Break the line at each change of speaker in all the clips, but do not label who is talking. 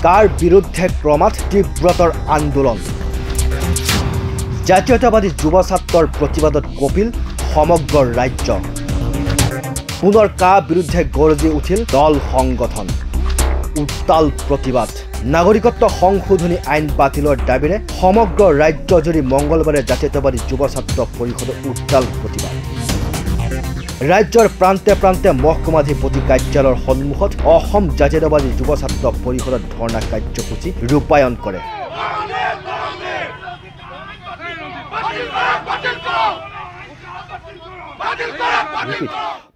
কাৰ বিৰুদ্ধে ক্ৰমাৎ তীব্ৰতৰ আন্দোলন জাতীয়তাবাদী যুৱ ছাত্ৰৰ প্ৰতিবাদত কপিল সমগ্ৰ ৰাজ্য পুনৰ কা বিৰুদ্ধে গৰজি উঠিল দল সংগঠন উত্তাল প্ৰতিবাদ নাগৰিকত্ব সংশোধনী আইন বাতিলৰ দাবীৰে সমগ্ৰ ৰাজ্যজুৰি মঙ্গলবাৰে জাতীয়তাবাদী যুৱ ছাত্ৰ পৰিষদৰ উত্তাল প্ৰতিবাদ ৰাজ্যৰ প্ৰান্তে প্ৰান্তে মহকুমাধিপতি কাৰ্যালয়ৰ সন্মুখত অসম জাতীয়তাবাদী যুৱ ছাত্ৰ পৰিষদৰ ধৰ্ণা কাৰ্যসূচী ৰূপায়ণ কৰে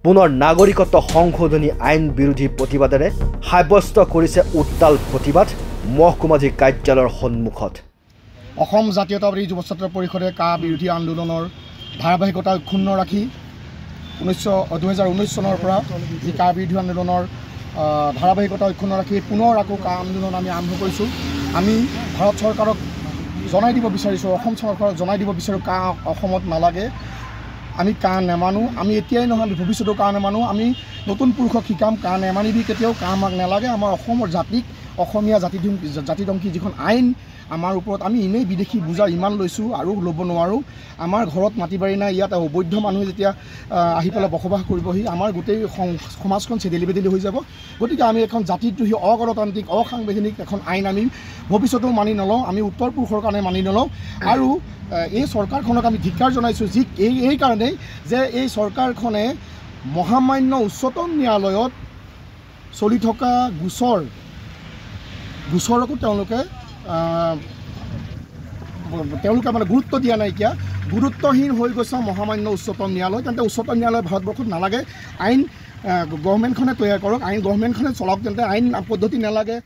পুনৰ নাগৰিকত্ব সংশোধনী আইন বিৰোধী প্ৰতিবাদেৰে সাব্যস্ত কৰিছে উত্তাল প্ৰতিবাদ মহকুমাধি কাৰ্যালয়ৰ সন্মুখত
অসম জাতীয়তাবাদী যুৱ ছাত্ৰ পৰিষদে কা বিৰোধী আন্দোলনৰ ধাৰাবাহিকতা অক্ষুণ্ণ ৰাখি 2019 চনৰ পৰা যি কা বিৰোধী আন্দোলনৰ ধাৰাবাহিকতা অক্ষুণ্ণ ৰাখি পুনৰ আকৌ কা আন্দোলন আমি আৰম্ভ কৰিছোঁ আমি ভাৰত চৰকাৰক জনাই দিব বিচাৰিছোঁ অসম চৰকাৰক জনাই দিব বিচাৰোঁ কা অসমত নালাগে আমি কা নেমানো আমি এতিয়াই নহয় আমি ভৱিষ্যতো কা নেমানো আমি নতুন পুৰুষক শিকাম কা নেমানিবি কেতিয়াও কা আমাক নালাগে আমাৰ অসমৰ জাতিক অসমীয়া জাতিদংকী যিখন আইন আমাৰ ওপৰত আমি এনেই বিদেশী বুজা ইমান লৈছোঁ আৰু ল'ব নোৱাৰোঁ আমাৰ ঘৰত মাটি বাৰী নাই ইয়াত অবৈধ মানুহে যেতিয়া আহি পেলাই বসবাস কৰিবহি আমাৰ গোটেই সমাজখন চেদেলি বেদেলি হৈ যাব গতিকে আমি এখন জাতিদ্ৰোহী অগণতান্ত্ৰিক অসাংবিধানিক এখন আইন আমি ভৱিষ্যতেও মানি নলওঁ আমি উত্তৰ পুৰুষৰ কাৰণে মানি নলওঁ আৰু এই চৰকাৰখনক আমি ধিক্কাৰ জনাইছোঁ যি এই কাৰণেই যে এই চৰকাৰখনে মহামান্য উচ্চতম ন্যায়ালয়ত চলি থকা গোচৰকো তেওঁলোকে মানে গুৰুত্ব দিয়া নাইকিয়া গুৰুত্বহীন হৈ গৈছে মহামান্য উচ্চতম ন্যায়ালয় তেন্তে উচ্চতম ন্যায়ালয় ভাৰতবৰ্ষত নালাগে আইন গভৰ্ণমেণ্টখনে তৈয়াৰ কৰক আইন গভৰ্ণমেণ্টখনে চলাওক তেন্তে আইন পদ্ধতি নালাগে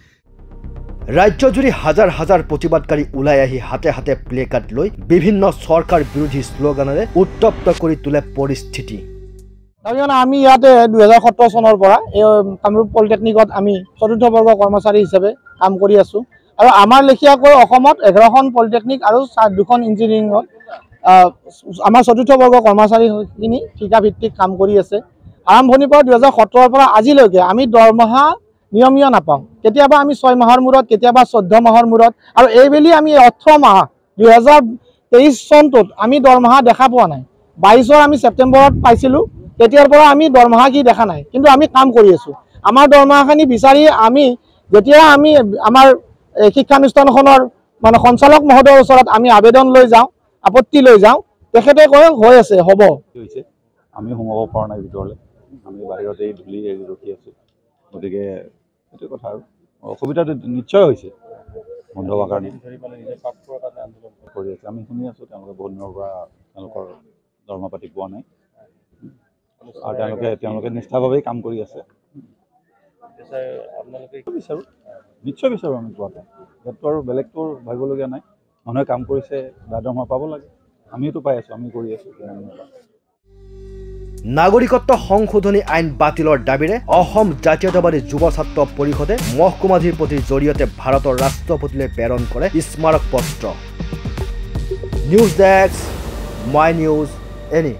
ৰাজ্যজুৰি হাজাৰ হাজাৰ প্ৰতিবাদকাৰী ওলাই আহি হাতে হাতে প্লে কাৰ্ড লৈ বিভিন্ন চৰকাৰ বিৰোধী শ্লোগানেৰে উত্তপ্ত কৰি তোলে পৰিস্থিতি
তাৰমানে আমি ইয়াতে 2017 চনৰ পৰা এই কামৰূপ পলিটেকনিকত আমি চতুৰ্থ বৰ্গ কৰ্মচাৰী হিচাপে কাম কৰি আছোঁ আৰু আমাৰ লেখীয়াকৈ অসমত 11খন পলিটেকনিক আৰু 2খন ইঞ্জিনিয়াৰিঙত আমাৰ চতুৰ্থ বৰ্গ কৰ্মচাৰীখিনি ঠিকাভিত্তিক কাম কৰি আছে আৰম্ভণিৰ পৰা 2017 পৰা আজিলৈকে আমি দৰমহা নিয়মীয়া নাপাওঁ কেতিয়াবা আমি 6 মাহৰ মূৰত কেতিয়াবা 14 মাহৰ মূৰত আৰু এইবেলি আমি 18 মাহ 2023 চনটোত আমি দৰমহা দেখা পোৱা নাই 22ৰ আমি ছেপ্টেম্বৰত পাইছিলোঁ তেতিয়াৰ পৰা আমি দৰমহা কি দেখা নাই কিন্তু আমি কাম কৰি আছোঁ আমাৰ দৰমহাখিনি বিচাৰি আমি যেতিয়া আমি আমাৰ শিক্ষানুষ্ঠানখনৰ মানে সঞ্চালক মহোদয়ৰ ওচৰত আমি আবেদন লৈ যাওঁ আপত্তি লৈ যাওঁ তেখেতে কয় হৈ আছে হ'ব
আমি সোমাব পৰা নাই ভিতৰলৈ আমি বাহিৰতে ধূলি ৰখি আছোঁ গতিকে এইটো কথা আৰু অসুবিধাটো নিশ্চয় হৈছে বন্ধ হোৱাৰ কাৰণে কৰি আছে আমি শুনি আছোঁ তেওঁলোকে বহুত দিনৰ পৰা তেওঁলোকৰ দৰমহা পাতি পোৱা নাই আৰু তেওঁলোকে নিষ্ঠাভাৱেই কাম কৰি আছে বিচাৰোঁ নিশ্চয় বিচাৰোঁ আমি পোৱাটো ইয়াততো আৰু বেলেগটো ভাবিবলগীয়া নাই মানুহে কাম কৰিছে দৰমহা পাব লাগে আমিওতো পাই আছোঁ আমি কৰি আছোঁ
নাগৰিকত্ব সংশোধনী আইন বাতিলৰ দাবীৰে অসম জাতীয়তাবাদী যুৱ ছাত্ৰ পৰিষদে মহকুমাধিপতিৰ জৰিয়তে ভাৰতৰ ৰাষ্ট্ৰপতিলৈ প্ৰেৰণ কৰে স্মাৰক পত্ৰ news desk my news any